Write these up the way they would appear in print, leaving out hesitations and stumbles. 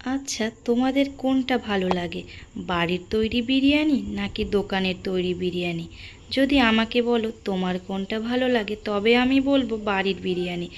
আচ্ছা, তোমাদের কোনটা ভালো লাগে, বাড়ির তৈরি বিরিয়ানি নাকি দোকানের তৈরি বিরিয়ানি? যদি আমাকে বলো তোমার কোনটা ভালো লাগে, তবে আমি বলবো বাড়ির বিরিয়ানি।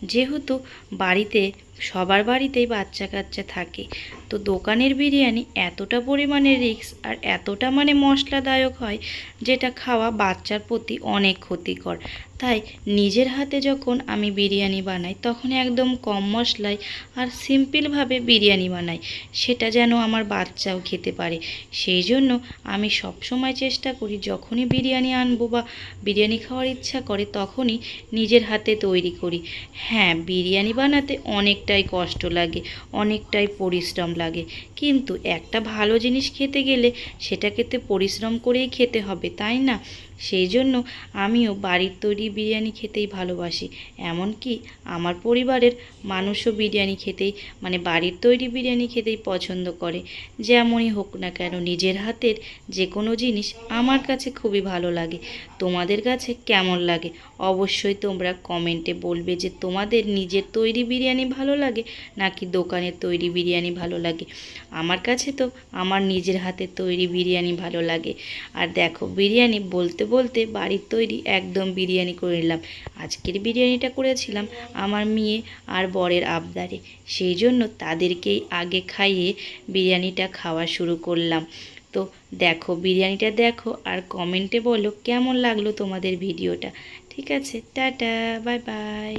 যেহেতু বাড়িতে সবার বাড়িতেই বাচ্চা কাচ্চা থাকে, তো দোকানের বিরিয়ানি এতটা পরিমাণে রিস্ক আর এতটা মশলাদায়ক হয়, যেটা খাওয়া বাচ্চার প্রতি অনেক ক্ষতিকর। তাই নিজের হাতে যখন আমি বিরিয়ানি বানাই, তখন একদম কম মশলায় আর সিম্পলভাবে বিরিয়ানি বানাই, সেটা যেন আমার বাচ্চাও খেতে পারে। সেই জন্য আমি সবসময় চেষ্টা করি, যখনই বিরিয়ানি আনবো বা বিরিয়ানি খাওয়ার ইচ্ছা করে, তখনই নিজের হাতে তৈরি করি। হ্যাঁ, বিরিয়ানি বানাতে অনেকটাই কষ্ট লাগে, অনেকটাই পরিশ্রম লাগে, কিন্তু একটা ভালো জিনিস খেতে গেলে সেটাকে তো পরিশ্রম করেই খেতে হবে, তাই না? সেই জন্য আমিও বাড়ির তৈরি বিরিয়ানি খেতেই ভালোবাসি। এমনকি আমার পরিবারের মানুষও বিরিয়ানি খেতেই বাড়ির তৈরি বিরিয়ানি খেতেই পছন্দ করে। যেমনই হোক না কেন, নিজের হাতের যে কোনো জিনিস আমার কাছে খুবই ভালো লাগে। তোমাদের কাছে কেমন লাগে অবশ্যই তোমরা কমেন্টে বলবে, যে তোমাদের নিজের তৈরি বিরিয়ানি ভালো লাগে নাকি দোকানের তৈরি বিরিয়ানি ভালো লাগে। আমার কাছে তো আমার নিজের হাতের তৈরি বিরিয়ানি ভালো লাগে। আর দেখো, বিরিয়ানি বলতে বলতে বাড়ির তৈরি একদম বিরিয়ানি করে নিলাম। আজকের বিরিয়ানিটা করেছিলাম আমার মেয়ে আর বরের আবদারে, সেই জন্য তাদেরকেই আগে খাইয়ে বিরিয়ানিটা খাওয়া শুরু করলাম। তো দেখো, বিরিয়ানিটা দেখো আর কমেন্টে বলো কেমন লাগলো তোমাদের ভিডিওটা। ঠিক আছে, টাটা, বাই বাই।